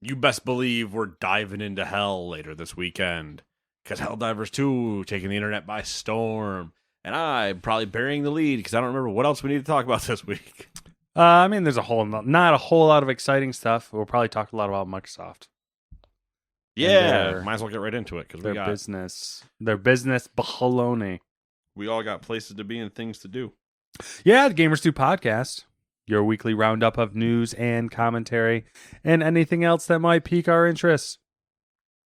You best believe we're diving into hell later this weekend. Because Helldivers 2 taking the internet by storm. And I'm probably burying the lead because I don't remember what else we need to talk about this week. There's not a whole lot of exciting stuff. We'll probably talk a lot about Microsoft. Yeah, might as well get right into it because their business baloney. We all got places to be and things to do. Yeah, the Gamers 2 podcast, your weekly roundup of news and commentary and anything else that might pique our interest.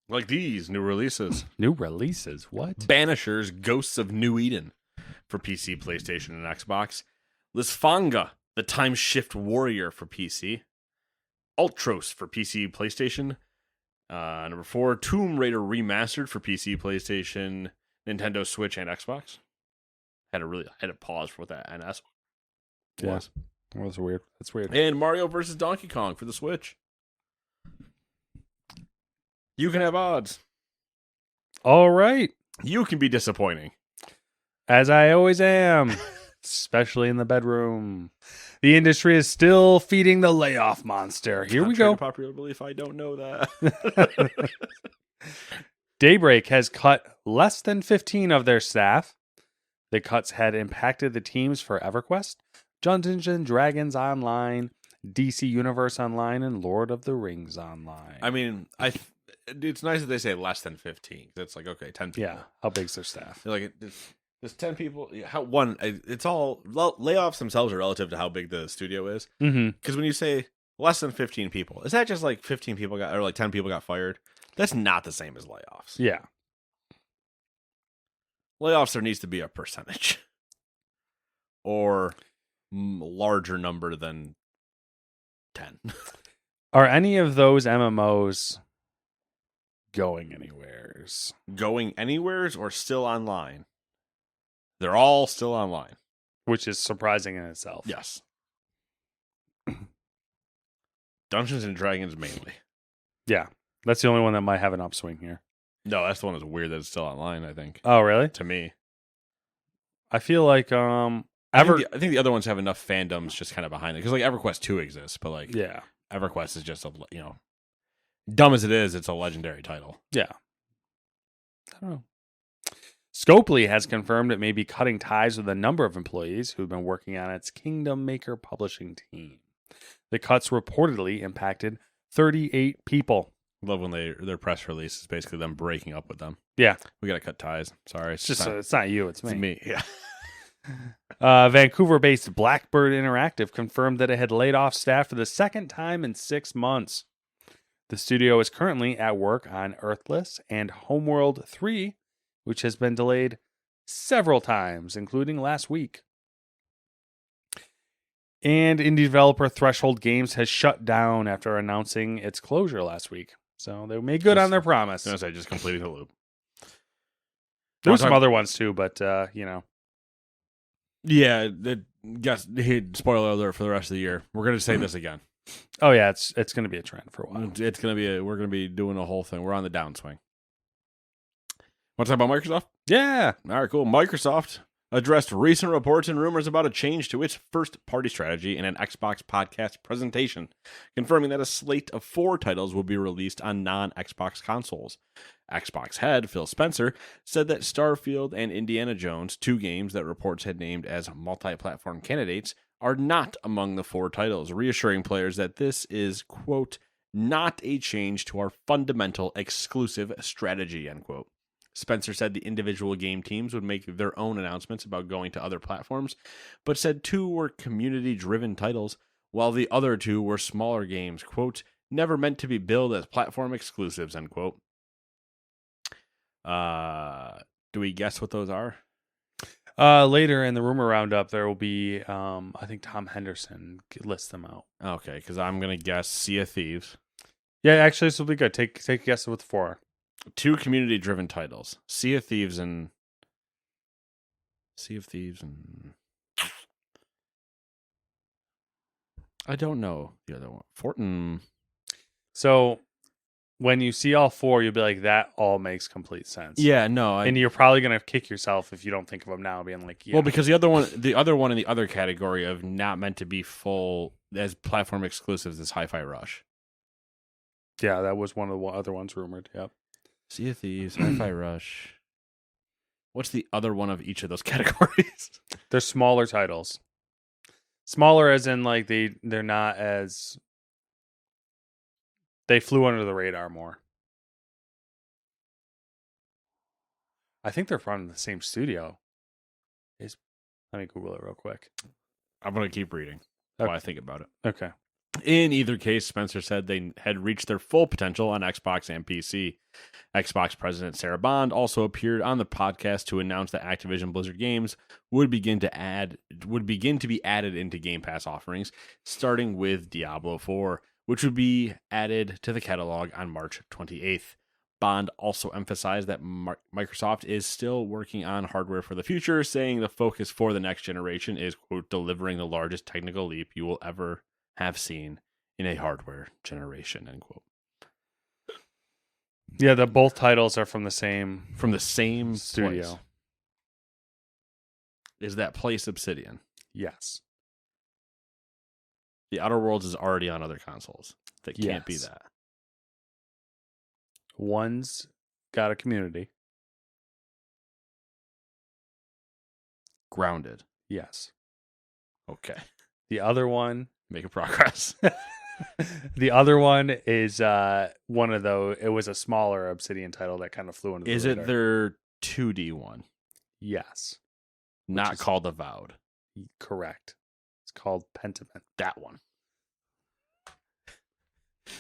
Like these new releases. New releases? What? Banishers, Ghosts of New Eden for PC, PlayStation, and Xbox. Lisfanga, the Time Shift Warrior for PC. Ultros for PC, PlayStation. Number 4, Tomb Raider Remastered for PC, PlayStation, Nintendo Switch, and Xbox. Had to pause for what that NS was. Yeah, that's weird. That's weird. And Mario vs. Donkey Kong for the Switch. You can have odds. All right. You can be disappointing. As I always am, especially in the bedroom. The industry is still feeding the layoff monster. Here we go. Popular belief, I don't know that. Daybreak has cut less than 15 of their staff. The cuts had impacted the teams for EverQuest, Dungeons and Dragons Online, DC Universe Online, and Lord of the Rings Online. I mean, it's nice that they say less than 15. It's like, okay, 10 people. Yeah, how big's their staff? Like, there's 10 people. It's all, layoffs themselves are relative to how big the studio is. Because when you say less than 15 people, is that just like 15 people got, or like 10 people got fired? That's not the same as layoffs. Yeah. Layoffs, there needs to be a percentage. Or larger number than 10. Are any of those MMOs going anywheres? Going anywheres or still online? They're all still online. Which is surprising in itself. Yes. Dungeons and Dragons mainly. Yeah. That's the only one that might have an upswing here. No, that's the one that's weird that it's still online, I think. Oh, really? To me. I feel like I think the other ones have enough fandoms just kind of behind it. Because like EverQuest 2 exists, but like EverQuest is just dumb as it is, it's a legendary title. Yeah. I don't know. Scopely has confirmed it may be cutting ties with a number of employees who've been working on its Kingdom Maker publishing team. The cuts reportedly impacted 38 people. Love when their press release is basically them breaking up with them. Yeah. We got to cut ties. Sorry. It's not you, it's me. It's me, yeah. Vancouver-based Blackbird Interactive confirmed that it had laid off staff for the second time in 6 months. The studio is currently at work on Earthless and Homeworld 3, which has been delayed several times, including last week. And indie developer Threshold Games has shut down after announcing its closure last week. So they made good on their promise. I was going to say, just completing the loop. There were some other ones too, but, Yeah, spoiler alert for the rest of the year. We're going to say this again. Oh, yeah, it's going to be a trend for a while. It's going to be we're going to be doing a whole thing. We're on the downswing. Want to talk about Microsoft? Yeah. All right, cool. Microsoft addressed recent reports and rumors about a change to its first-party strategy in an Xbox podcast presentation, confirming that a slate of 4 titles will be released on non-Xbox consoles. Xbox head Phil Spencer said that Starfield and Indiana Jones, 2 games that reports had named as multi-platform candidates, are not among the 4 titles, reassuring players that this is, quote, not a change to our fundamental exclusive strategy, end quote. Spencer said the individual game teams would make their own announcements about going to other platforms, but said 2 were community-driven titles, while the other 2 were smaller games, quote, never meant to be billed as platform exclusives, end quote. Do we guess what those are? Later in the rumor roundup, there will be, I think Tom Henderson lists them out. Okay, because I'm going to guess Sea of Thieves. Yeah, actually, this will be good. Take a guess with 4. 2 community-driven titles. Sea of Thieves and... I don't know the other one. Fortin. So, when you see all 4, you'll be like, that all makes complete sense. Yeah, no. And you're probably going to kick yourself if you don't think of them now, being like, yeah. Well, because the other one in the other category of not meant to be full as platform exclusives is Hi-Fi Rush. Yeah, that was one of the other ones rumored. Yep. Sea of Thieves, Hi-Fi Rush. What's the other one of each of those categories? They're smaller titles. Smaller as in like they're not as they flew under the radar more. I think they're from the same studio. Let me Google it real quick. I'm going to keep reading while I think about it. Okay. In either case, Spencer said they had reached their full potential on Xbox and PC. Xbox president Sarah Bond also appeared on the podcast to announce that Activision Blizzard games would begin to be added into Game Pass offerings, starting with Diablo 4, which would be added to the catalog on March 28th. Bond also emphasized that Microsoft is still working on hardware for the future, saying the focus for the next generation is, quote, delivering the largest technical leap you will ever have seen in a hardware generation, end quote. Yeah, both titles are from the same studio. place. Is that place Obsidian? Yes. The Outer Worlds is already on other consoles. That can't be that. One's got a community. Grounded. Yes. Okay. The other one, making progress. The other one is one of those. It was a smaller Obsidian title that kind of flew under the radar. Is it their 2D one? Yes. Not called Avowed. Correct. It's called Pentiment. That one.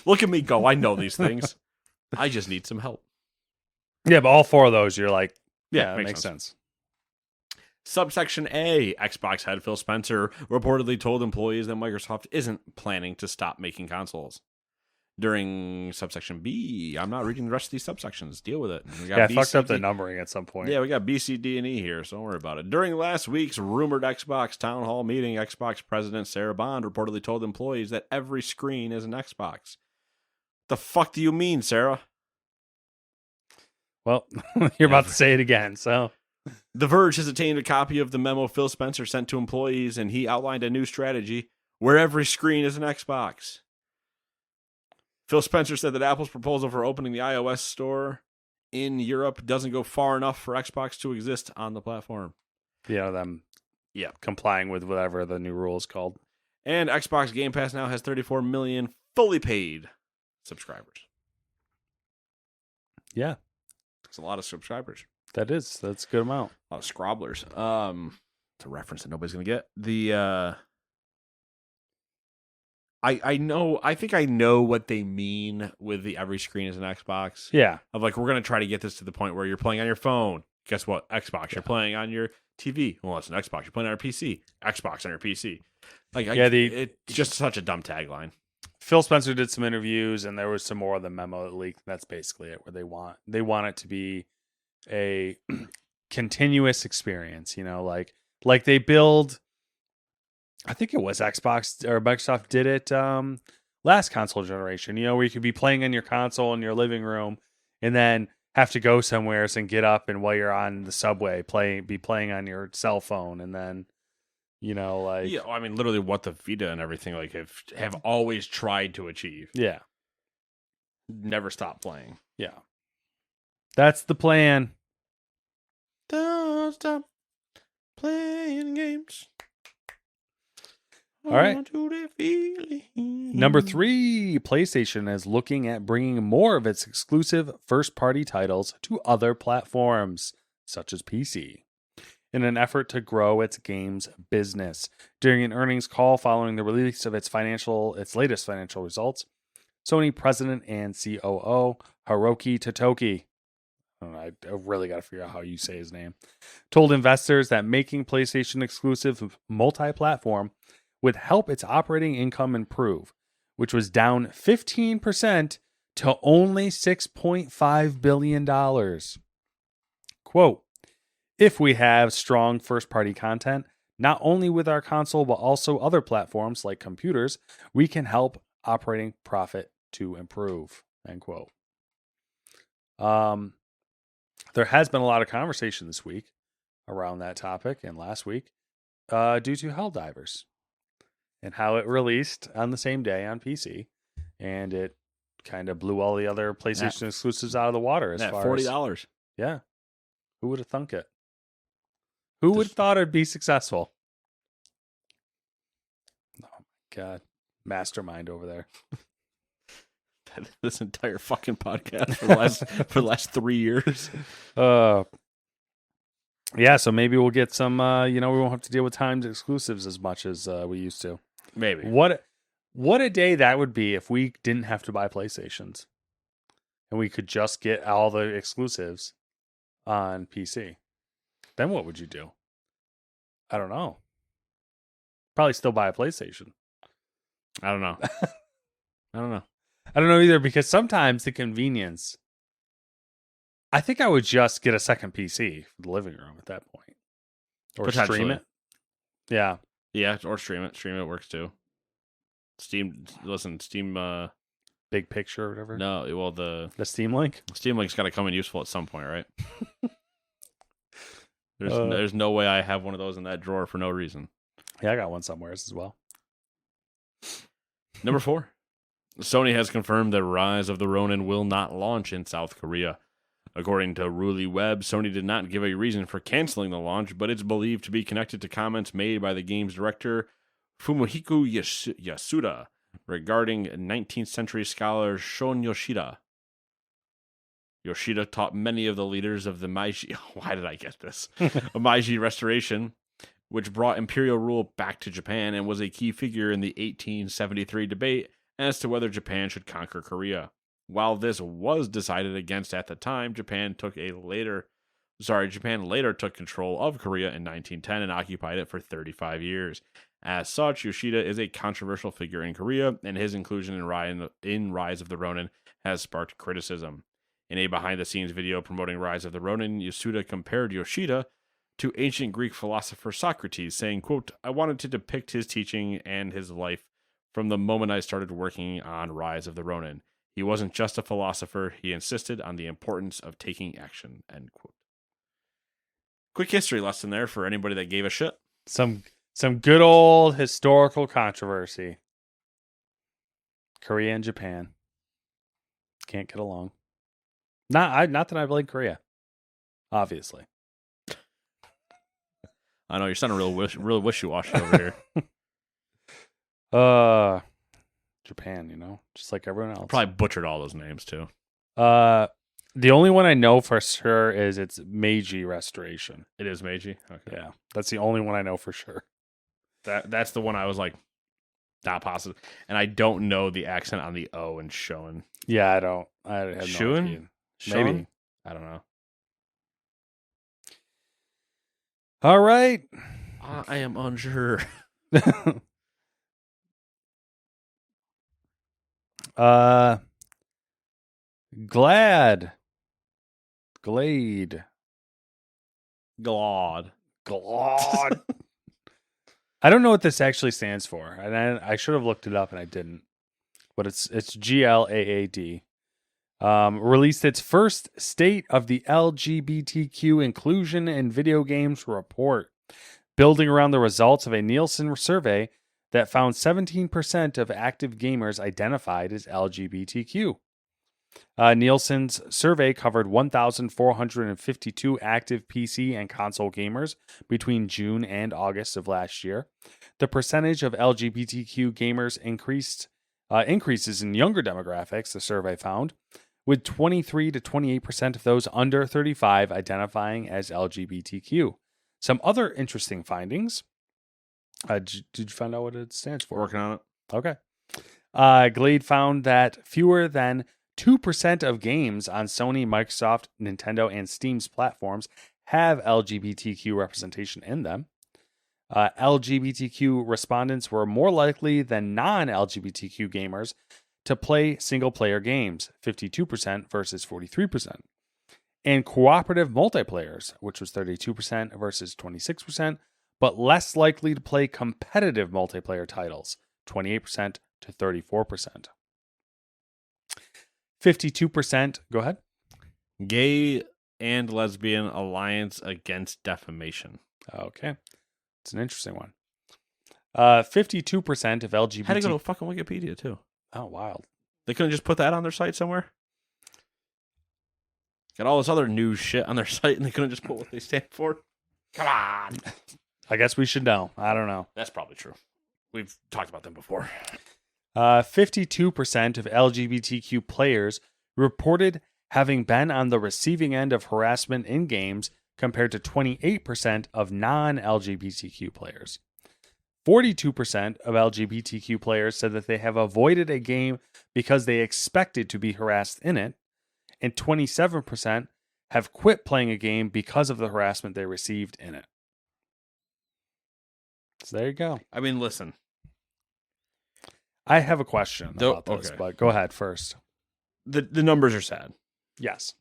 Look at me go. I know these things. I just need some help. Yeah, but all four of those, you're like, yeah, that makes sense. Subsection A, Xbox head Phil Spencer reportedly told employees that Microsoft isn't planning to stop making consoles. During subsection B, I'm not reading the rest of these subsections. Deal with it. I fucked up the numbering at some point. Yeah, we got B, C, D, and E here, so don't worry about it. During last week's rumored Xbox town hall meeting, Xbox president Sarah Bond reportedly told employees that every screen is an Xbox. The fuck do you mean, Sarah? Well, you're about to say it again, so... The Verge has obtained a copy of the memo Phil Spencer sent to employees, and he outlined a new strategy where every screen is an Xbox. Phil Spencer said that Apple's proposal for opening the iOS store in Europe doesn't go far enough for Xbox to exist on the platform. Yeah, complying with whatever the new rule is called. And Xbox Game Pass now has 34 million fully paid subscribers. Yeah. That's a lot of subscribers. That's a good amount. A lot of scrobblers. It's a reference that nobody's gonna get. I think I know what they mean with the every screen is an Xbox. Yeah. Of like, we're gonna try to get this to the point where you're playing on your phone. Guess what? Xbox. You're playing on your TV. Well, it's an Xbox. You're playing on your PC. Xbox on your PC. Like, it's just such a dumb tagline. Phil Spencer did some interviews, and there was some more of the memo that leaked. That's basically it. Where they want it to be a continuous experience, like they build. I think it was Xbox or Microsoft did it last console generation, where you could be playing on your console in your living room and then have to go somewhere and get up, and while you're on the subway be playing on your cell phone, and then literally what the Vita and everything have always tried to achieve. Yeah. Never stop playing. Yeah. That's the plan. Don't stop playing games. All right. Number 3, PlayStation is looking at bringing more of its exclusive first-party titles to other platforms, such as PC, in an effort to grow its games business. During an earnings call following the release of its latest financial results, Sony president and COO Hiroki Totoki, I really got to figure out how you say his name, told investors that making PlayStation exclusive multi-platform would help its operating income improve, which was down 15% to only $6.5 billion. Quote, if we have strong first-party content, not only with our console but also other platforms like computers, we can help operating profit to improve, end quote. There has been a lot of conversation this week around that topic and last week due to Helldivers and how it released on the same day on PC, and it kind of blew all the other PlayStation exclusives out of the water. As At far $40. as, yeah, who would have thunk it? Who would have thought it'd be successful? Oh my god, mastermind over there. This entire fucking podcast for the last 3 years. Yeah, so maybe we'll get some. We won't have to deal with timed exclusives as much as we used to. Maybe. What a day that would be if we didn't have to buy PlayStations and we could just get all the exclusives on PC. Then what would you do? I don't know. Probably still buy a PlayStation. I don't know. I don't know either, because sometimes the convenience. I think I would just get a second PC for the living room at that point. Or stream it. Yeah. Yeah, or stream it. Stream it works too. Steam Big Picture or whatever. No, well the Steam Link? Steam Link's gotta come in useful at some point, right? There's no way I have one of those in that drawer for no reason. Yeah, I got one somewhere as well. Number 4. Sony has confirmed that Rise of the Ronin will not launch in South Korea. According to Ruli Web, Sony did not give a reason for canceling the launch, but it's believed to be connected to comments made by the game's director, Fumihiko Yasuda, regarding 19th century scholar Shon Yoshida. Yoshida taught many of the leaders of the Meiji... Why did I get this? A Meiji Restoration, which brought imperial rule back to Japan and was a key figure in the 1873 debate as to whether Japan should conquer Korea. While this was decided against at the time, Japan later took control of Korea in 1910 and occupied it for 35 years. As such, Yoshida is a controversial figure in Korea, and his inclusion in Rise of the Ronin has sparked criticism. In a behind-the-scenes video promoting Rise of the Ronin, Yasuda compared Yoshida to ancient Greek philosopher Socrates, saying, quote, "I wanted to depict his teaching and his life from the moment I started working on Rise of the Ronin. He wasn't just a philosopher, he insisted on the importance of taking action," end quote. Quick history lesson there for anybody that gave a shit. Some good old historical controversy. Korea and Japan can't get along. Not that I blame Korea, obviously. I know you're sounding real wishy-washy over here. Japan, just like everyone else. Probably butchered all those names too. The only one I know for sure is it's Meiji Restoration. It is Meiji? Okay. Yeah, that's the only one I know for sure. That's the one I was like, not positive. And I don't know the accent on the O in Shoen. Yeah, I don't. I have no idea. Maybe. I don't know. All right. I am unsure. Glade. I don't know what this actually stands for, and I should have looked it up and I didn't. But it's GLAAD. Released its first State of the LGBTQ Inclusion in Video Games report, building around the results of a Nielsen survey that found 17% of active gamers identified as LGBTQ. Nielsen's survey covered 1,452 active PC and console gamers between June and August of last year. The percentage of LGBTQ gamers increases in younger demographics, the survey found, with 23 to 28% of those under 35 identifying as LGBTQ. Some other interesting findings. Did you find out what it stands for? Working on it. Okay. Glade found that fewer than 2% of games on Sony, Microsoft, Nintendo, and Steam's platforms have LGBTQ representation in them. LGBTQ respondents were more likely than non-LGBTQ gamers to play single-player games, 52% versus 43%. And cooperative multiplayers, which was 32% versus 26%, but less likely to play competitive multiplayer titles, 28% to 34%. 52%, go ahead. Gay and Lesbian Alliance Against Defamation. Okay. It's an interesting one. 52% of LGBT... Had to go to fucking Wikipedia, too. Oh, wild. They couldn't just put that on their site somewhere? Got all this other news shit on their site, and they couldn't just put what they stand for? Come on. I guess we should know. I don't know. That's probably true. We've talked about them before. 52% of LGBTQ players reported having been on the receiving end of harassment in games, compared to 28% of non-LGBTQ players. 42% of LGBTQ players said that they have avoided a game because they expected to be harassed in it, and 27% have quit playing a game because of the harassment they received in it. So there you go. I mean, listen. I have a question about this, okay. but go ahead first. The numbers are sad. Yes.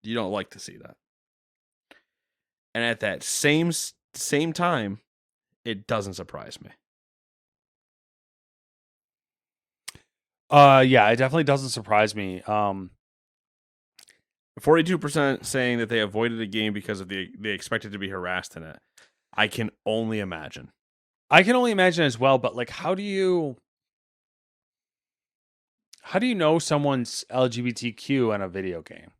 You don't like to see that. And at that same time, it doesn't surprise me. Yeah, it definitely doesn't surprise me. 42% saying that they avoided a game because of they expected to be harassed in it. I can only imagine. I can only imagine as well, but like, how do you know someone's LGBTQ in a video game?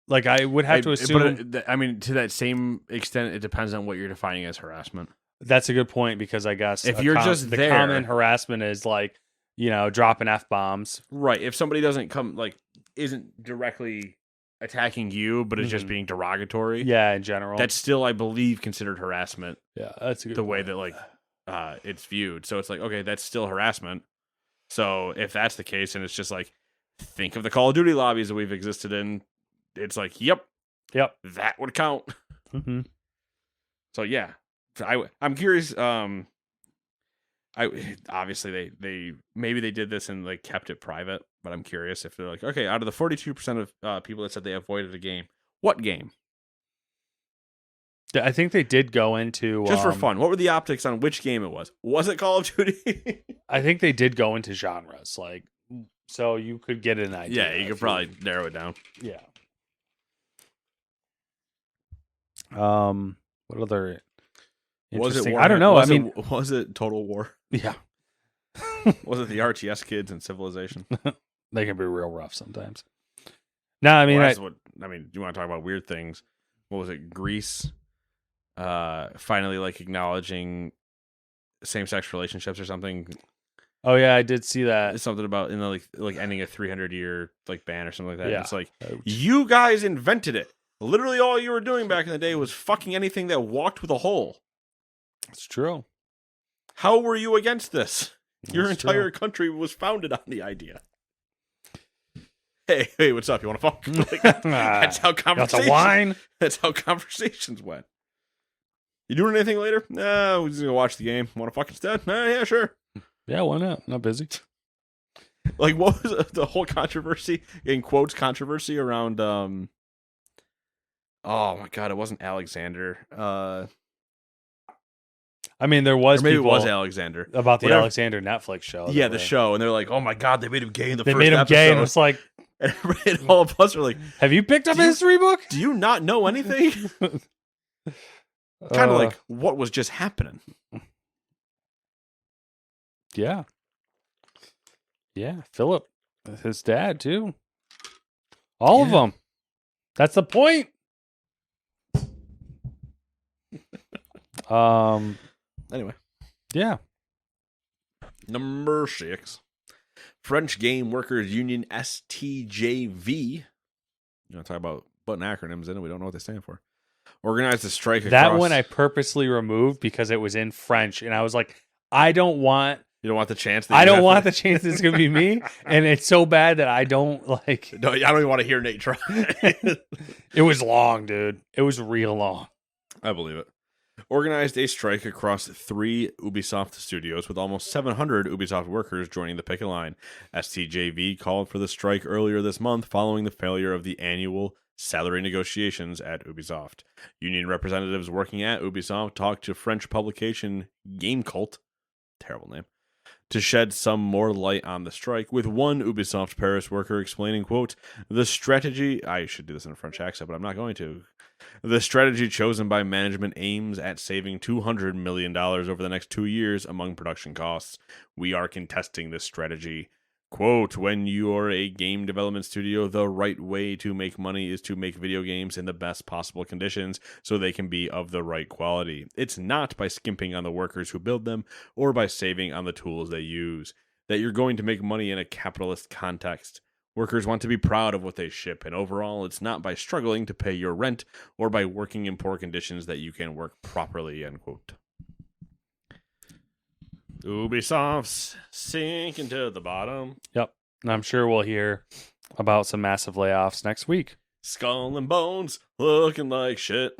Like, I would have to assume. But I mean, to that same extent, it depends on what you're defining as harassment. That's a good point, because I guess if you're just the there, common harassment is like, dropping F-bombs. Right. If somebody isn't directly attacking you, but is just being derogatory. Yeah, in general. That's still, I believe, considered harassment. Yeah, that's a good way that it's viewed. So it's like, okay, that's still harassment. So if that's the case, and it's just like, think of the Call of Duty lobbies that we've existed in. It's like, yep, that would count. Mm-hmm. So yeah, I'm curious. Obviously they maybe they did this and like kept it private, but I'm curious if they're like, okay, out of the 42% of people that said they avoided a game, what game? I think they did go into just for fun. What were the optics on which game it was? Was it Call of Duty? I think they did go into genres, like, so you could get an idea. Yeah, you could probably narrow it down. Yeah. What other interesting? I don't know. Was it Total War? Yeah. Was it the RTS kids in Civilization? They can be real rough sometimes. No, I mean, you want to talk about weird things? What was it? Greece, finally like acknowledging same-sex relationships or something. Oh yeah, I did see that. It's something about like ending a 300-year like ban or something like that. Yeah. It's like, you guys invented it. Literally all you were doing back in the day was fucking anything that walked with a hole. It's true. How were you against this? Your entire country was founded on the idea. Hey, what's up? You want to fuck? That's how conversations. That's a wine. That's how conversations went. You doing anything later? No, we're just gonna watch the game. Want to fuck instead? Yeah, sure. Yeah, why not? Not busy. Like, what was the whole controversy, in quotes, controversy around? Oh my god, it wasn't Alexander. I mean, there was maybe people it was Alexander about the Alexander Netflix show. Yeah, the show, and they're like, "Oh my god, they made him gay in the they first made him episode." gay, and it's like, and all of us are like, "Have you picked up a history book? Do you not know anything?" Kind of like, what was just happening? Yeah, Philip, his dad too. All of them. That's the point. Anyway. Yeah. Number 6. French Game Workers Union STJV. You want to talk about putting acronyms in it? We don't know what they stand for. Organized a strike across... That one I purposely removed because it was in French, and I was like, I don't want... You don't want the chance? I don't want the chance it's going to be me, and it's so bad that I don't like... No, I don't even want to hear Nate try. It was long, dude. It was real long. I believe it. Organized a strike across 3 Ubisoft studios with almost 700 Ubisoft workers joining the picket line. STJV called for the strike earlier this month following the failure of the annual salary negotiations at Ubisoft. Union representatives working at Ubisoft talked to French publication Game Cult, terrible name, to shed some more light on the strike, with one Ubisoft Paris worker explaining, quote, "The strategy..." I should do this in a French accent, but I'm not going to. "The strategy chosen by management aims at saving $200 million over the next 2 years among production costs. We are contesting this strategy. Quote, when you're a game development studio, the right way to make money is to make video games in the best possible conditions so they can be of the right quality. It's not by skimping on the workers who build them or by saving on the tools they use that you're going to make money in a capitalist context. Workers want to be proud of what they ship, and overall, it's not by struggling to pay your rent or by working in poor conditions that you can work properly, end quote. Ubisoft's sinking to the bottom. Yep. And I'm sure we'll hear about some massive layoffs next week. Skull and Bones looking like shit.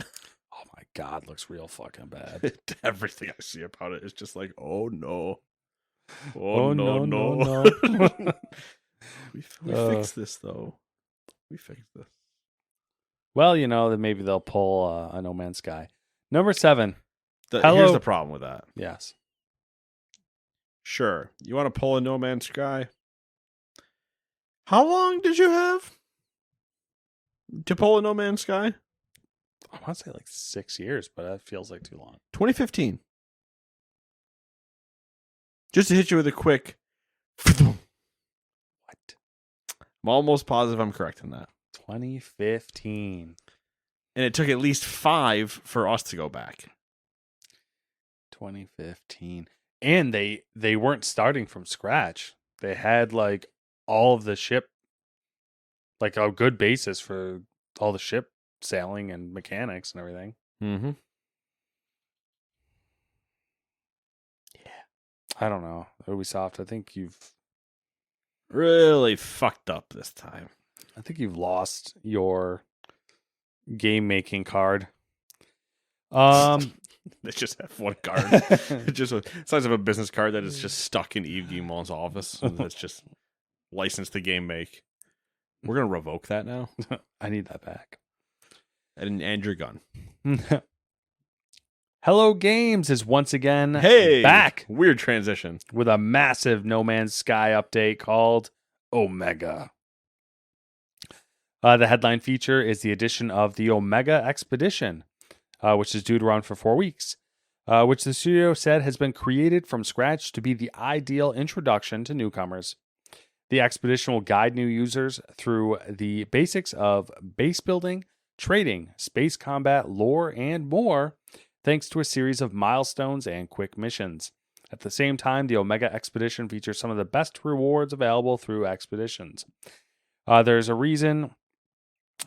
Oh my God, looks real fucking bad. Everything I see about it is just like, oh no. Oh, no. We fixed this though. We fixed this. Well, then maybe they'll pull a No Man's Sky. Number 7. Here's the problem with that. Yes. Sure. You want to pull a No Man's Sky? How long did you have to pull a No Man's Sky? I want to say like 6 years, but that feels like too long. 2015. Just to hit you with a quick... What? I'm almost positive I'm correct in that. 2015. And it took at least 5 for us to go back. 2015. And they weren't starting from scratch. They had like all of the ship, like a good basis for all the ship sailing and mechanics and everything. Mm-hmm. Yeah. I don't know. Ubisoft, I think you've really fucked up this time. I think you've lost your game making card. They just have one card. It's just the size of a business card that is just stuck in Yves Guillemot's office. That's just licensed to game make. We're gonna revoke that now. I need that back. And your gun. Hello Games is once again back. Weird transition. With a massive No Man's Sky update called Omega. The headline feature is the addition of the Omega Expedition, which is due to run for 4 weeks, which the studio said has been created from scratch to be the ideal introduction to newcomers. The expedition will guide new users through the basics of base building, trading, space combat, lore, and more, thanks to a series of milestones and quick missions. At the same time, the Omega Expedition features some of the best rewards available through expeditions. There's a reason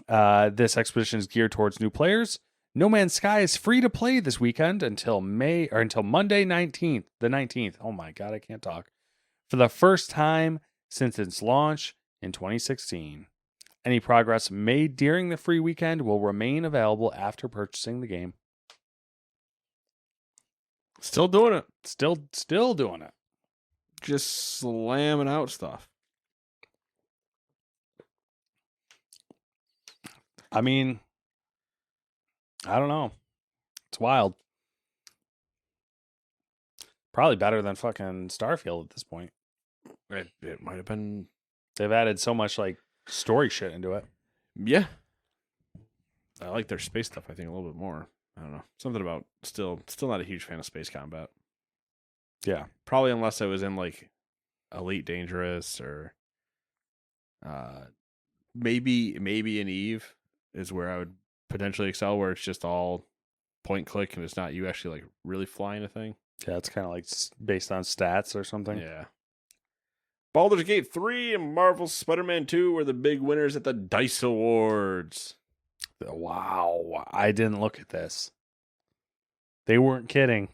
this expedition is geared towards new players. No Man's Sky is free to play this weekend until Monday 19th. The 19th. Oh my God, I can't talk. For the first time since its launch in 2016. Any progress made during the free weekend will remain available after purchasing the game. Still doing it. Still doing it. Just slamming out stuff. I mean, I don't know. It's wild. Probably better than fucking Starfield at this point. It might have been. They've added so much like story shit into it. Yeah. I like their space stuff, I think, a little bit more. I don't know. Something about still not a huge fan of space combat. Yeah. Probably unless I was in like Elite Dangerous or maybe in Eve is where I would potentially excel, where it's just all point click and it's not you actually like really flying a thing. Yeah, it's kind of like based on stats or something. Yeah. Baldur's Gate 3 and Marvel's Spider-Man 2 were the big winners at the DICE Awards. Wow. I didn't look at this. They weren't kidding.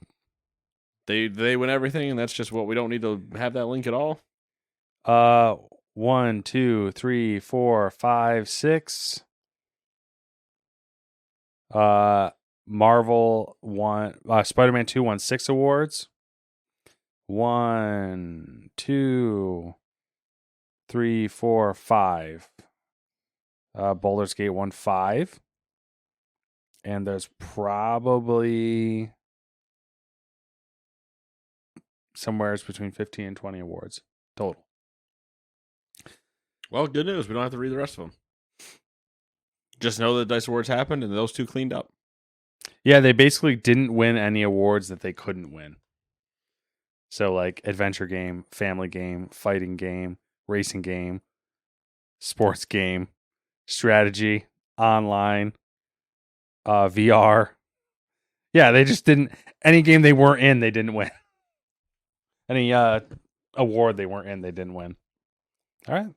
They win everything, and that's just what we don't need to have that link at all. 1, 2, 3, 4, 5, 6. Marvel won. Spider-Man 2 won 6 awards. 1, 2, 3, 4, 5. Baldur's Gate won 5. And there's probably somewhere between 15 and 20 awards total. Well, good news. We don't have to read the rest of them. Just know that DICE Awards happened and those two cleaned up. Yeah, they basically didn't win any awards that they couldn't win. So like adventure game, family game, fighting game, racing game, sports game, strategy, online, VR. Yeah, they just didn't. Any game they weren't in, they didn't win. Any award they weren't in, they didn't win. All right.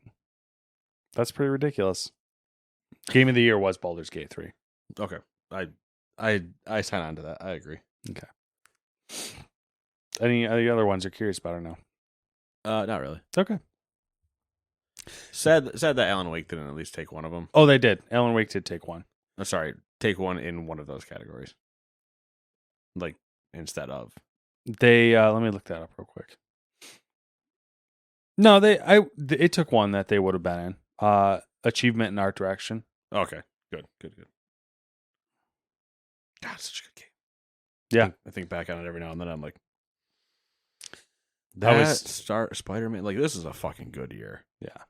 That's pretty ridiculous. Game of the year was Baldur's Gate 3. Okay. I sign on to that. I agree. Okay. Any other ones you're curious about or no? Not really. Okay. Sad that Alan Wake didn't at least take one of them. Oh, they did. Alan Wake did take one. Sorry, take one in one of those categories. Like, instead of. They let me look that up real quick. No, it took one that they would have been in. Achievement in art direction. Okay. Good. God, such a good game. Yeah. I think back on it every now and then. I'm like, Spider-Man. Like, this is a fucking good year. Yeah.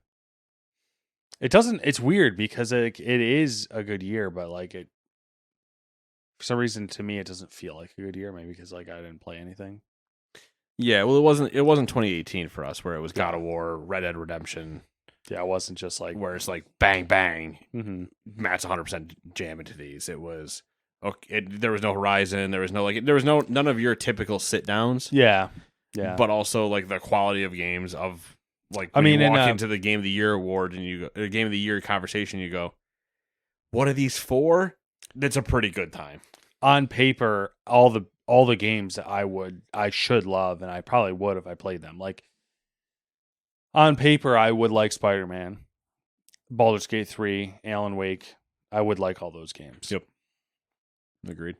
It's weird because it is a good year, but like it, for some reason to me, it doesn't feel like a good year. Maybe because like I didn't play anything. Yeah, well, it wasn't 2018 for us where it was God of War, Red Dead Redemption. Yeah, it wasn't just like where it's like bang bang. Mm-hmm. Matt's 100% jam into these. It was okay. There was no Horizon. There was no none of your typical sit downs. Yeah. But also like the quality of games of like. I mean, you walk into the Game of the Year award and you go, Game of the Year conversation, you go, what are these for? That's a pretty good time. On paper, all the games that I should love, and I probably would if I played them. Like on paper, I would like Spider-Man, Baldur's Gate 3, Alan Wake. I would like all those games. Yep. Agreed.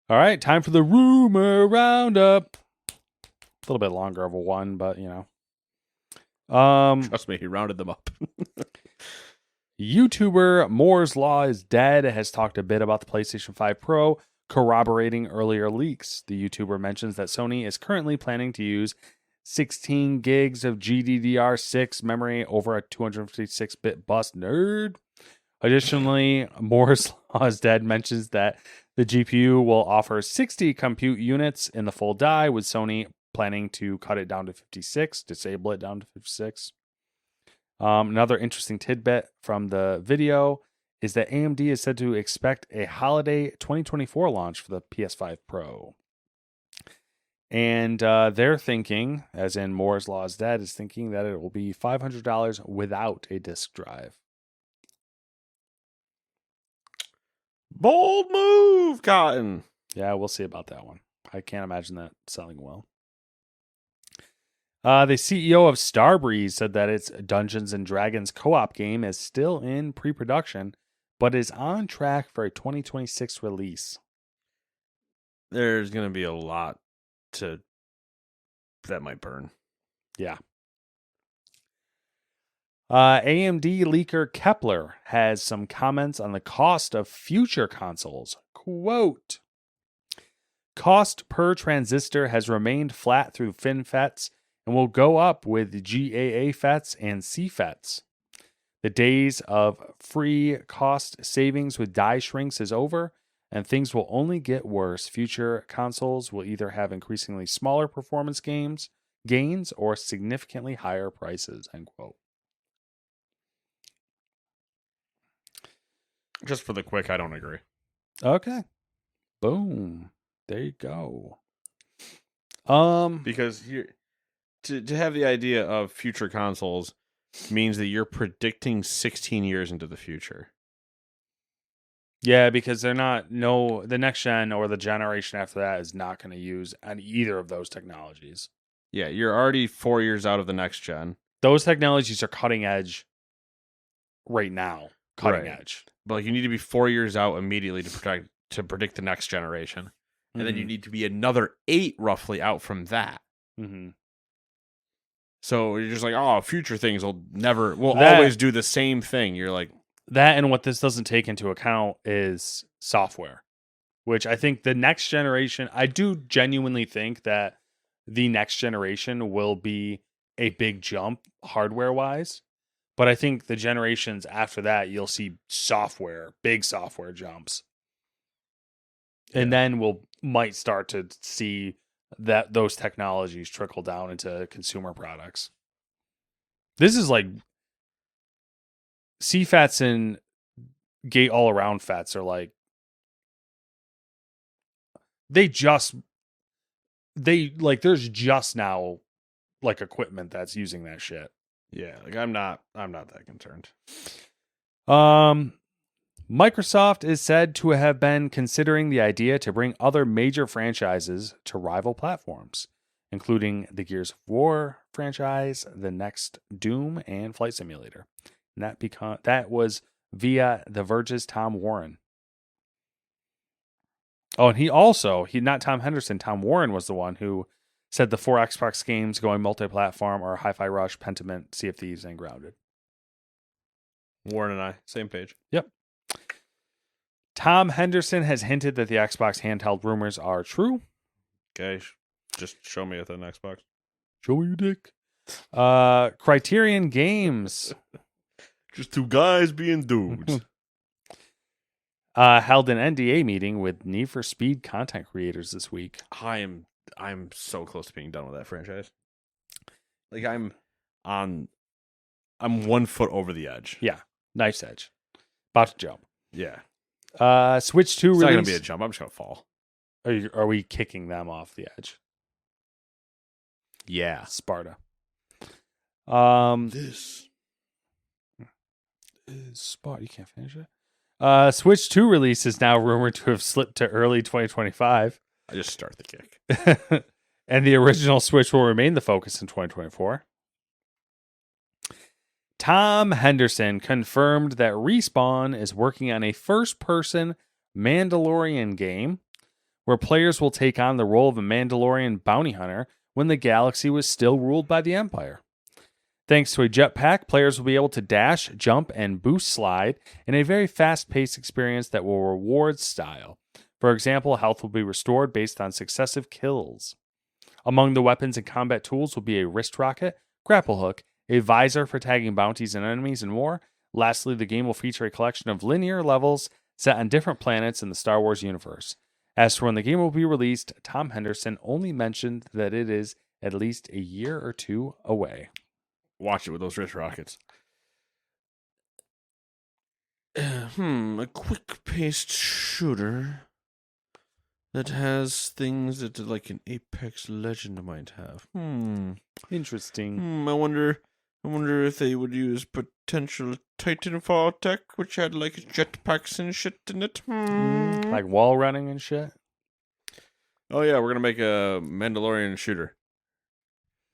All right, time for the rumor roundup. A little bit longer of a one, but you know. Trust me, he rounded them up. YouTuber Moore's Law is Dead has talked a bit about the PlayStation 5 Pro, corroborating earlier leaks. The YouTuber mentions that Sony is currently planning to use 16 gigs of GDDR6 memory over a 256-bit bus. Nerd. Additionally, Moore's Law is Dead mentions that the GPU will offer 60 compute units in the full die, with Sony planning to cut it down to 56, disable it down to 56. Another interesting tidbit from the video is that AMD is said to expect a holiday 2024 launch for the PS5 Pro. And they're thinking, as in Moore's Law is Dead, is thinking that it will be $500 without a disk drive. Bold move, Cotton. Yeah, we'll see about that one. I can't imagine that selling well. The CEO of Starbreeze said that its Dungeons & Dragons co-op game is still in pre-production, but is on track for a 2026 release. There's going to be a lot that might burn. Yeah. AMD leaker Kepler has some comments on the cost of future consoles. Quote, cost per transistor has remained flat through FinFETs and will go up with GAA FETs and CFETs. The days of free cost savings with die shrinks is over, and things will only get worse. Future consoles will either have increasingly smaller performance gains or significantly higher prices, end quote. Just for the quick, I don't agree. Okay. Boom. There you go. Because to have the idea of future consoles means that you're predicting 16 years into the future. Yeah, because the next gen or the generation after that is not going to use either of those technologies. Yeah, you're already 4 years out of the next gen. Those technologies are cutting edge right now. Cutting edge. But you need to be 4 years out immediately to predict the next generation. And then you need to be another 8 roughly out from that. Mm-hmm. So you're just like, oh, future things will always do the same thing. You're like, that, and what this doesn't take into account is software, which I think the next generation, I do genuinely think that the next generation will be a big jump hardware wise. But I think the generations after that, you'll see big software jumps. And then might start to see that those technologies trickle down into consumer products. This is like CFATs and gate all around fats are like there's just now like equipment that's using that shit. Yeah, like I'm not that concerned. Microsoft is said to have been considering the idea to bring other major franchises to rival platforms, including the Gears of War franchise, the next Doom, and Flight Simulator. And that was via The Verge's Tom Warren. Oh, and not Tom Henderson, Tom Warren was the one who said the 4 Xbox games going multi-platform are Hi-Fi Rush, Pentiment, Sea of Thieves, and Grounded. Warren and I, same page. Yep. Tom Henderson has hinted that the Xbox handheld rumors are true. Okay, just show me with an Xbox. Show me your dick. Criterion Games. Just two guys being dudes. Held an NDA meeting with Need for Speed content creators this week. I'm so close to being done with that franchise. Like I'm 1 foot over the edge. Yeah, knife's edge. About to jump. Yeah. Switch 2 It's release. not gonna be a jump. I'm just gonna fall. Are we kicking them off the edge? Yeah. Sparta. This is Sparta. You can't finish it. Switch 2 release is now rumored to have slipped to early 2025. I just start the kick. And the original Switch will remain the focus in 2024. Tom Henderson confirmed that Respawn is working on a first-person Mandalorian game where players will take on the role of a Mandalorian bounty hunter when the galaxy was still ruled by the Empire. Thanks to a jetpack, players will be able to dash, jump, and boost slide in a very fast-paced experience that will reward style. For example, health will be restored based on successive kills. Among the weapons and combat tools will be a wrist rocket, grapple hook, a visor for tagging bounties and enemies, and more. Lastly, the game will feature a collection of linear levels set on different planets in the Star Wars universe. As for when the game will be released, Tom Henderson only mentioned that it is at least a year or 2 away. Watch it with those wrist rockets. A quick-paced shooter that has things that like an Apex Legend might have. Interesting. I wonder if they would use potential Titanfall tech, which had like jetpacks and shit in it. Like wall running and shit. Oh yeah, we're gonna make a Mandalorian shooter.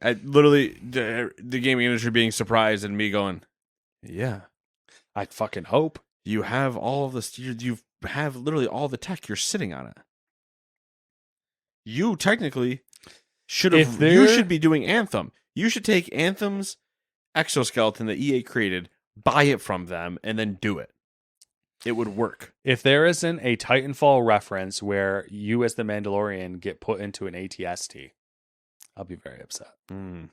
Literally, the gaming industry being surprised and me going, yeah, I fucking hope. You have all of this. You have literally all the tech. You're sitting on it. You technically should have. You should be doing Anthem. You should take Anthem's exoskeleton that EA created, buy it from them, and then do it. It would work. If there isn't a Titanfall reference where you as the Mandalorian get put into an ATST, I'll be very upset. What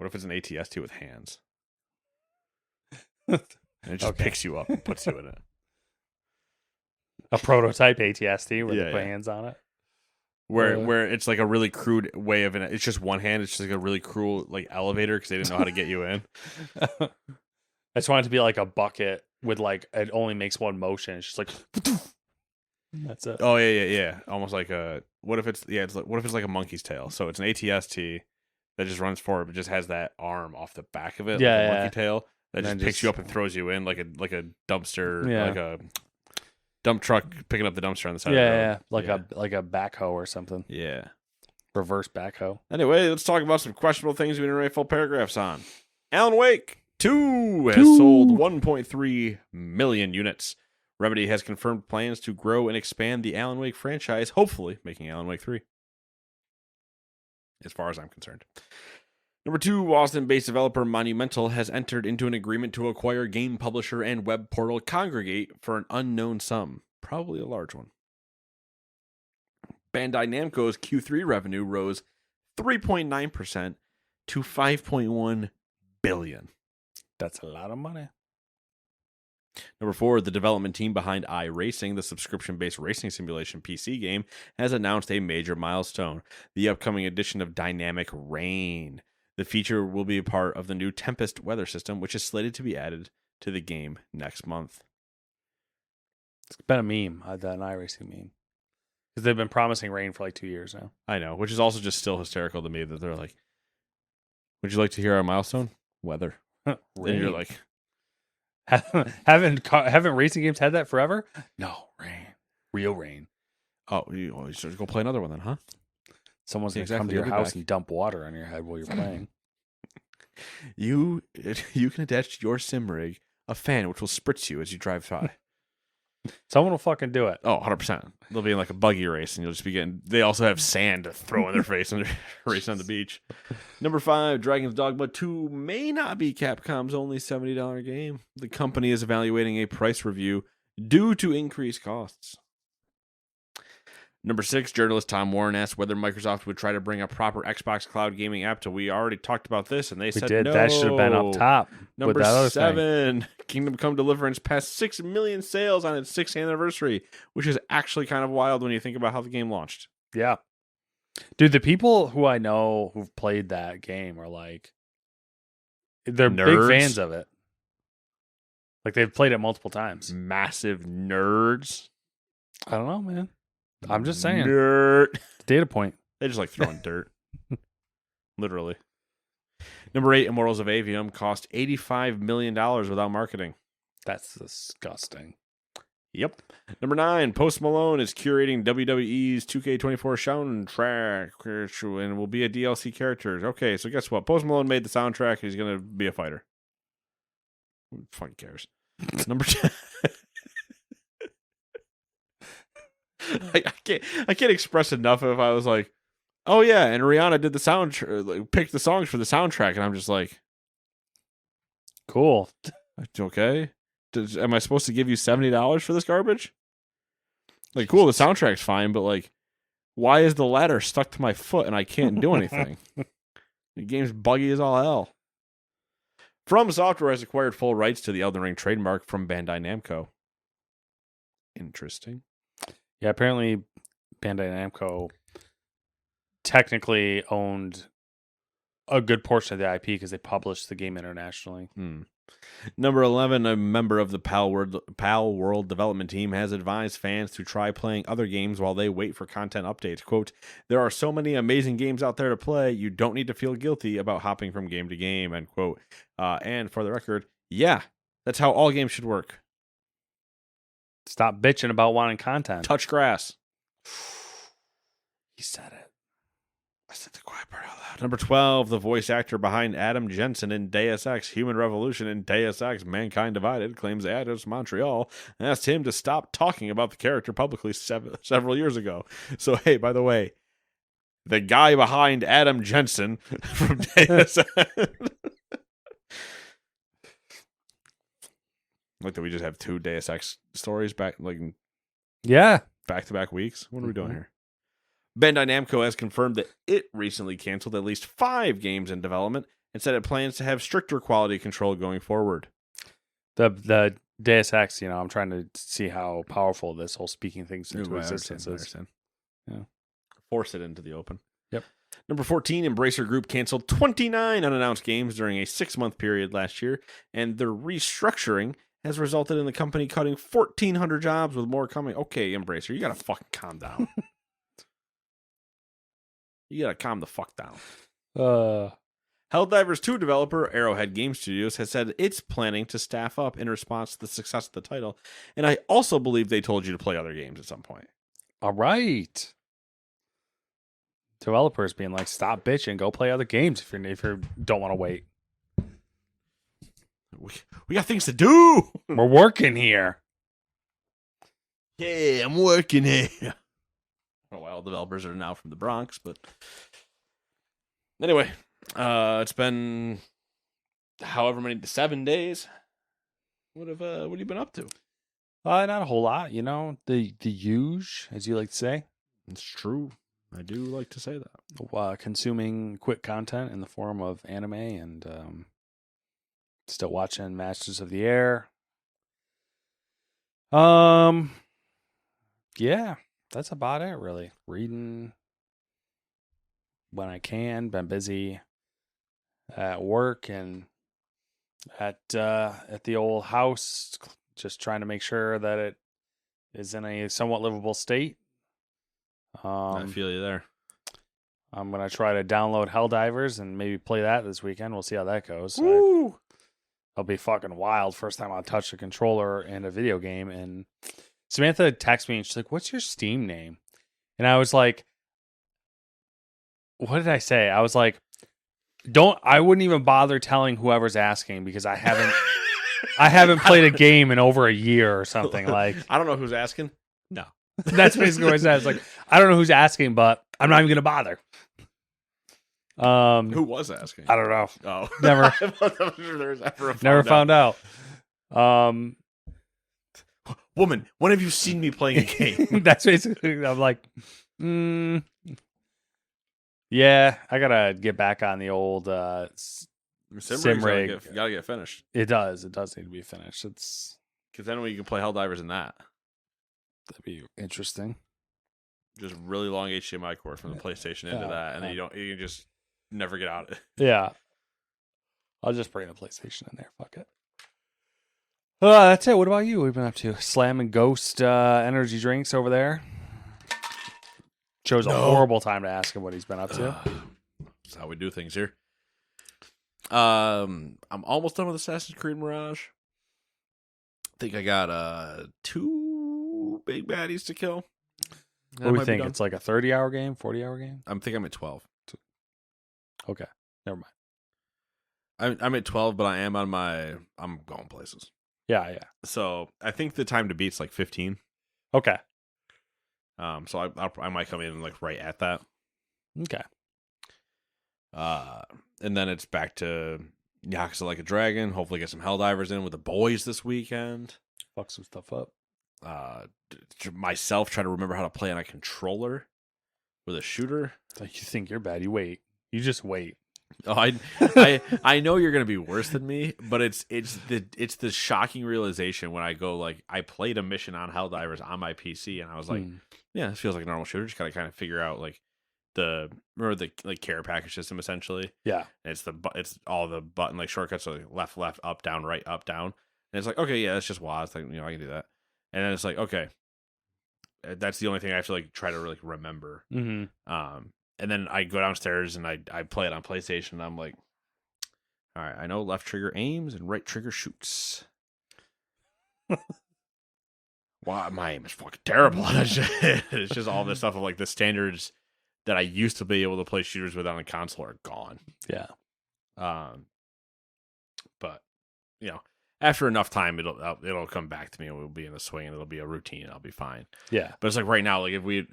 if it's an ATST with hands? And it just picks you up and puts you in it. A prototype ATST where they put hands on it? Where it's like a really crude way of it. It's just one hand. It's just like a really cruel like elevator because they didn't know how to get you in. I just want it to be like a bucket with like it only makes one motion. It's just like that's it. Oh yeah. Almost like a what if it's like a monkey's tail? So it's an ATST that just runs forward but just has that arm off the back of it, like a monkey tail that just picks you up and throws you in like a dumpster, like a dump truck picking up the dumpster on the side of the road. Like a backhoe or something. Yeah. Reverse backhoe. Anyway, let's talk about some questionable things we didn't write full paragraphs on. Alan Wake 2 has sold 1.3 million units. Remedy has confirmed plans to grow and expand the Alan Wake franchise, hopefully making Alan Wake 3. As far as I'm concerned. Number 2, Austin-based developer Monumental has entered into an agreement to acquire game publisher and web portal Congregate for an unknown sum. Probably a large one. Bandai Namco's Q3 revenue rose 3.9% to $5.1 billion. That's a lot of money. Number 4, the development team behind iRacing, the subscription-based racing simulation PC game, has announced a major milestone, the upcoming edition of Dynamic Rain. The feature will be a part of the new Tempest weather system, which is slated to be added to the game next month. It's been a meme, that iRacing meme. Because they've been promising rain for like 2 years now. I know, which is also just still hysterical to me that they're like, would you like to hear our milestone? Weather. And you're like, haven't racing games had that forever? No, rain. Real rain. oh, you should go play another one then, huh? Someone's going to Exactly, come to your they'll be house back. and dump water on your head while you're playing. You can attach to your sim rig a fan which will spritz you as you drive by. Someone will fucking do it. Oh, 100%. They'll be in like a buggy race and you'll just be getting... They also have sand to throw in their face when they're racing on the beach. Number 5, Dragon's Dogma 2 may not be Capcom's only $70 game. The company is evaluating a price review due to increased costs. Number 6, journalist Tom Warren asked whether Microsoft would try to bring a proper Xbox cloud gaming app to... We already talked about this, and they said did. no. That should have been up top. Number with that other 7, Kingdom Come Deliverance passed 6 million sales on its 6th anniversary, which is actually kind of wild when you think about how the game launched. Yeah. Dude, the people who I know who've played that game are like, they're Nerds. big fans of it. Like they've played it multiple times. Massive nerds. I don't know, man. I'm just saying. Nerd. Data point. They just like throwing dirt. Literally. Number 8, Immortals of Avium cost $85 million without marketing. That's disgusting. Yep. Number 9, Post Malone is curating WWE's 2K24 soundtrack and will be a DLC character. Okay, so guess what? Post Malone made the soundtrack. He's going to be a fighter. Who fucking cares? Number 10. I can't express enough if I was like, oh yeah, and Rihanna did the picked the songs for the soundtrack, and I'm just like, cool. Okay. Am I supposed to give you $70 for this garbage? Like, cool, the soundtrack's fine, but like, why is the ladder stuck to my foot and I can't do anything? The game's buggy as all hell. From Software has acquired full rights to the Elden Ring trademark from Bandai Namco. Interesting. Yeah, apparently Bandai Namco technically owned a good portion of the IP because they published the game internationally. Number 11, a member of the PAL World development team has advised fans to try playing other games while they wait for content updates. Quote, there are so many amazing games out there to play, you don't need to feel guilty about hopping from game to game, end quote. And for the record, yeah, that's how all games should work. Stop bitching about wanting content. Touch grass. He said it. I said the quiet part out loud. Number 12, the voice actor behind Adam Jensen in Deus Ex Human Revolution and Deus Ex Mankind Divided claims Eidos Montreal asked him to stop talking about the character publicly several years ago. So, hey, by the way, the guy behind Adam Jensen from Deus Ex. Like that we just have 2 Deus Ex stories back to back weeks. What are we doing here? Bandai Namco has confirmed that it recently canceled at least 5 games in development and said it plans to have stricter quality control going forward. The Deus Ex, I'm trying to see how powerful this whole speaking things into existence is. Yeah. Force it into the open. Yep. Number 14, Embracer Group canceled 29 unannounced games during a 6-month period last year, and their restructuring has resulted in the company cutting 1,400 jobs with more coming. Okay, Embracer, you gotta fucking calm down. You gotta calm the fuck down. Helldivers 2 developer Arrowhead Game Studios has said it's planning to staff up in response to the success of the title, and I also believe they told you to play other games at some point. All right. Developers being like, stop bitching, go play other games if you don't want to wait. We got things to do. We're working here. Yeah, I'm working here. I don't know why all developers are now from the Bronx, but anyway, it's been however many 7 days. What have you been up to? Not a whole lot, the huge, as you like to say. It's true. I do like to say that. Consuming quick content in the form of anime and still watching Masters of the Air. Yeah, that's about it, really. Reading when I can. Been busy at work and at the old house, just trying to make sure that it is in a somewhat livable state. I feel you there. I'm gonna try to download Helldivers and maybe play that this weekend. We'll see how that goes. Woo! It'll be fucking wild. First time I'll touch a controller in a video game. And Samantha texted me and she's like, "What's your Steam name?" And I was like, "What did I say?" I was like, I wouldn't even bother telling whoever's asking because I haven't played a game in over a year or something. Like, I don't know who's asking. No. That's basically what I said. It's like, I don't know who's asking, but I'm not even gonna bother. Who was asking? I don't know. Oh, Never found out. Woman, when have you seen me playing a game? That's basically. I'm like, yeah, I gotta get back on the old sim rig. You gotta get finished. It does need to be finished. It's because then we can play Helldivers in that. That'd be interesting. Just really long HDMI cord from the PlayStation into that, and then you can just never get out of it. Yeah, I'll just bring the PlayStation in there. Fuck it. That's it. What about you? What have you been up to? Slamming Ghost energy drinks over there. Chose a horrible time to ask him what he's been up to. That's how we do things here. I'm almost done with Assassin's Creed Mirage. I think I got 2 big baddies to kill. What do we think? It's like a 30-hour game, 40-hour game? I think I'm at 12. Okay, never mind. I'm at 12, but I'm going places. Yeah. So I think the time to beat's like 15. Okay. So I might come in like right at that. Okay. And then it's back to Yakuza Like a Dragon. Hopefully get some Helldivers in with the boys this weekend. Fuck some stuff up. Myself try to remember how to play on a controller with a shooter. Like, you think you're bad? You wait. You just wait. Oh, I know you're gonna be worse than me, but it's the shocking realization when I go like I played a mission on Helldivers on my PC and I was like, yeah, this feels like a normal shooter. Just gotta kind of figure out like the care package system essentially. Yeah, and it's all the button like shortcuts, so like left, up, down, right, up, down, and it's like okay, yeah, that's just WASD. Like I can do that, and then it's like okay, that's the only thing I have to like try to really remember. And then I go downstairs and I play it on PlayStation. And I'm like, all right, I know left trigger aims and right trigger shoots. Wow, my aim is fucking terrible. It's just all this stuff of like the standards that I used to be able to play shooters with on a console are gone. Yeah. But after enough time, it'll come back to me and we'll be in the swing and it'll be a routine and I'll be fine. Yeah. But it's like right now, like if we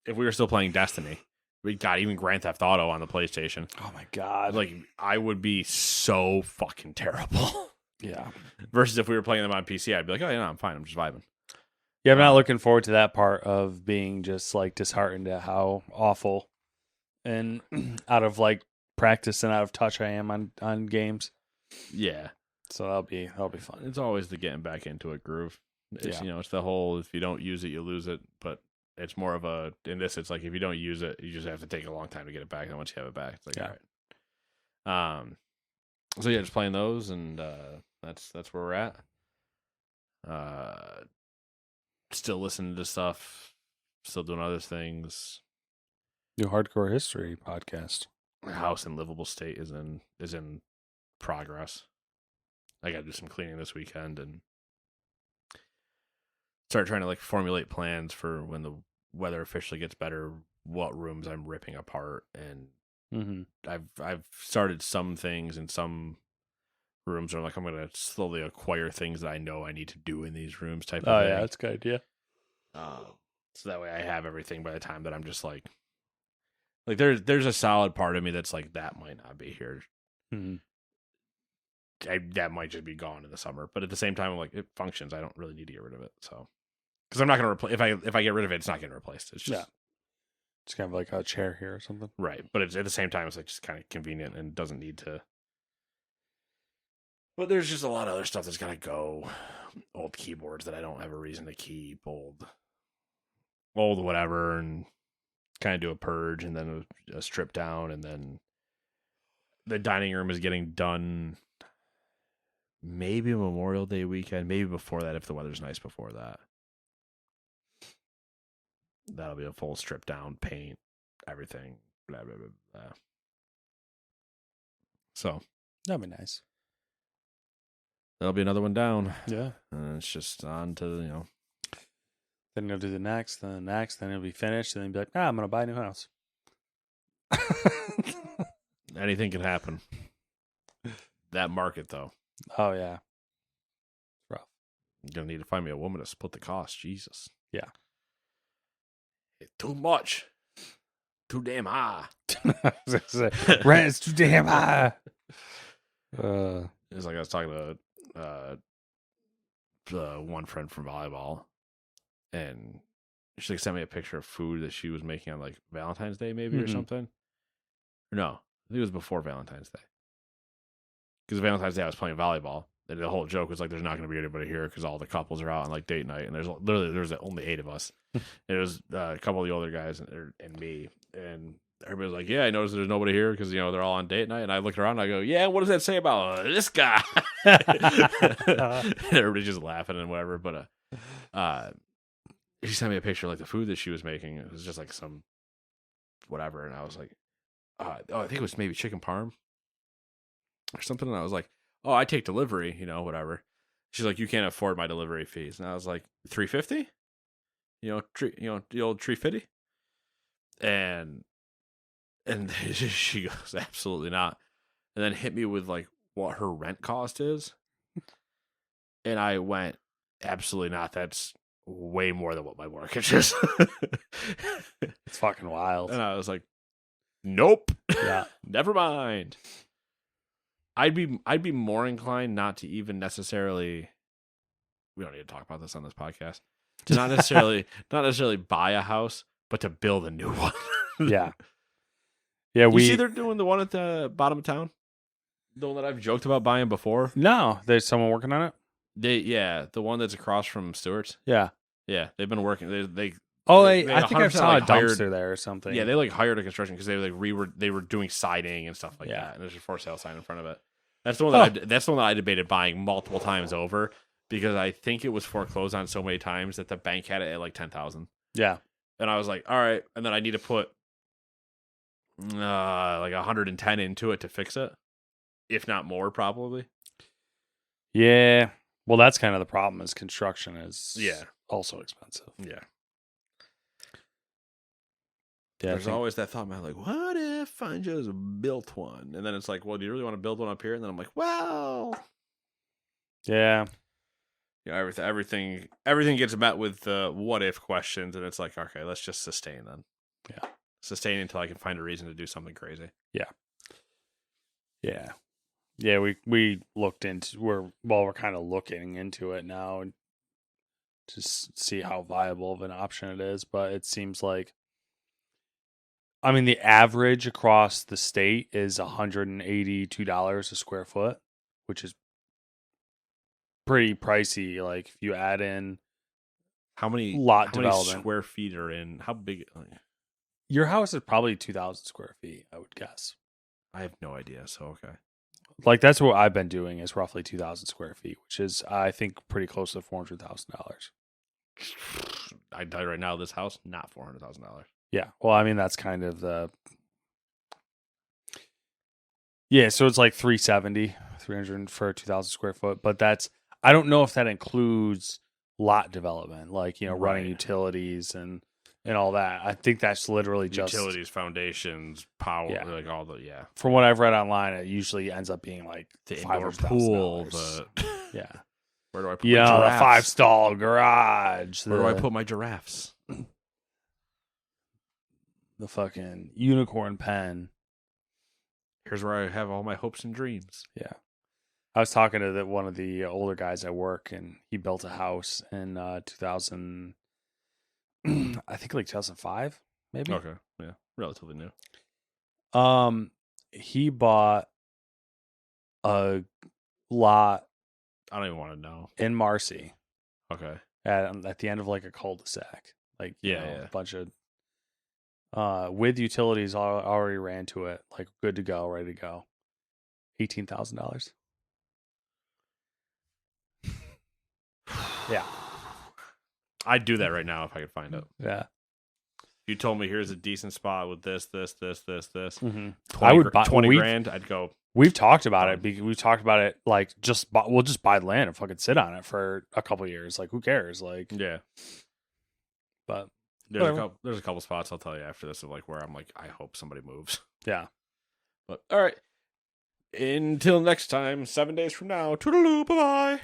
were still playing Destiny. We got even Grand Theft Auto on the PlayStation. Oh my god! Like I would be so fucking terrible. Yeah. Versus if we were playing them on PC, I'd be like, oh yeah, no, I'm fine. I'm just vibing. Yeah, I'm not looking forward to that part of being just like disheartened at how awful and out of like practice and out of touch I am on games. Yeah. So that'll be fun. It's always the getting back into a groove. It's it's the whole if you don't use it, you lose it. But it's more of in this, it's like if you don't use it, you just have to take a long time to get it back. And once you have it back, it's like, all right. So yeah, just playing those, and that's where we're at. Still listening to stuff, still doing other things. New Hardcore History podcast. House in livable state is in progress. I got to do some cleaning this weekend and start trying to like formulate plans for when the weather officially gets better, what rooms I'm ripping apart, and I've started some things in some rooms where I'm like I'm gonna slowly acquire things that I know I need to do in these rooms type of thing. Oh yeah, that's a good idea. So that way I have everything by the time that I'm just like there's a solid part of me that's like that might not be here. That might just be gone in the summer, but at the same time, I'm like it functions. I don't really need to get rid of it, so. Because I'm not going to replace if I get rid of it, it's not getting replaced. It's just it's kind of like a chair here or something, right? But it's at the same time, it's like just kind of convenient and doesn't need to. But there's just a lot of other stuff that's got to go. Old keyboards that I don't have a reason to keep. Old whatever, and kind of do a purge and then a strip down, and then the dining room is getting done maybe Memorial Day weekend, maybe before that if the weather's nice before that. That'll be a full strip down, paint, everything, blah, blah, blah, blah. So That'd be nice. that'll be another one down. Yeah. And it's just on to, Then you'll do the next, then the next, then it'll be finished, and then you'll be like, I'm going to buy a new house. anything can happen. That market, though. Oh, yeah. Rough. You're going to need to find me a woman to split the cost. Jesus. Yeah. It's too much. Too damn high. Rent is too damn high. It's like I was talking to one friend from volleyball, and she like sent me a picture of food that she was making on like Valentine's Day, maybe or something. Or no, I think it was before Valentine's Day. Because Valentine's Day I was playing volleyball, and the whole joke was like, "There's not going to be anybody here because all the couples are out on like date night, and there's only 8 of us. It was a couple of the older guys and me, and everybody was like, "Yeah, I noticed there's nobody here because they're all on date night." And I looked around and I go, "Yeah, what does that say about this guy?" And everybody's just laughing and whatever. But she sent me a picture of like the food that she was making. It was just like some whatever, and I was like, I think it was maybe chicken parm or something. And I was like, "Oh, I take delivery, whatever." She's like, "You can't afford my delivery fees," and I was like, $350, the old $350, and she goes, "Absolutely not," and then hit me with like what her rent cost is, and I went, "Absolutely not. That's way more than what my mortgage is." It's fucking wild. And I was like, "Nope, Yeah, never mind." I'd be more inclined not to even necessarily. We don't need to talk about this on this podcast. To not necessarily buy a house, but to build a new one. Yeah. You see they're doing the one at the bottom of town? The one that I've joked about buying before? No, there's someone working on it? The one that's across from Stewart's. Yeah. Yeah, they've been working. They I think I 100% saw a like hired- dumpster there or something. Yeah, they like hired a construction because they were doing siding and stuff like Yeah. that, and there's a for sale sign in front of it. That's the one that I debated buying multiple times over because I think it was foreclosed on so many times that the bank had it at like 10,000. Yeah. And I was like, all right, and then I need to put like 110 into it to fix it, if not more, probably. Yeah. Well, that's kind of the problem is construction is also expensive. Yeah. Yeah, There's always that thought, man, like, what if I just built one? And then it's like, well, do you really want to build one up here? And then I'm like, well, yeah. Everything gets met with what if questions, and it's like, okay, let's just sustain then. Yeah. Sustain until I can find a reason to do something crazy. Yeah. Yeah. Yeah, we looked into we're kind of looking into it now to see how viable of an option it is, but it seems like the average across the state is $182 a square foot, which is pretty pricey. Like if you add in how many development square feet are in, how big? Your house is probably 2,000 square feet, I would guess. I have no idea. So okay. Like that's what I've been doing is roughly 2,000 square feet, which is I think pretty close to $400,000. I tell you right now, this house not $400,000. Yeah, well, that's kind of the so it's like 300 for 2,000 square foot, but I don't know if that includes lot development, like running utilities and all that. I think that's literally just utilities, foundations, power, like all the From what I've read online, it usually ends up being like the indoor pool, the where do I put my giraffes? the 5-stall garage. Where do I put my giraffes? The fucking unicorn pen. Here's where I have all my hopes and dreams. Yeah. I was talking to one of the older guys at work, and he built a house in 2000, I think like 2005, maybe. Okay, yeah, relatively new. He bought a lot. I don't even want to know. In Marcy. Okay. At the end of like a cul-de-sac, like a bunch of with utilities already ran to it, like good to go, ready to go. $18,000. Yeah. I'd do that right now if I could find it. Yeah. You told me here's a decent spot with this. Mm-hmm. 20, I would buy 20 grand. I'd go. We've talked about it. We've talked about it. Like, we'll just buy the land and fucking sit on it for a couple of years. Like, who cares? Like, yeah. But there's a couple spots I'll tell you after this of like where I'm like, I hope somebody moves. Yeah. But all right. Until next time, 7 days from now. Toodaloo. Bye bye.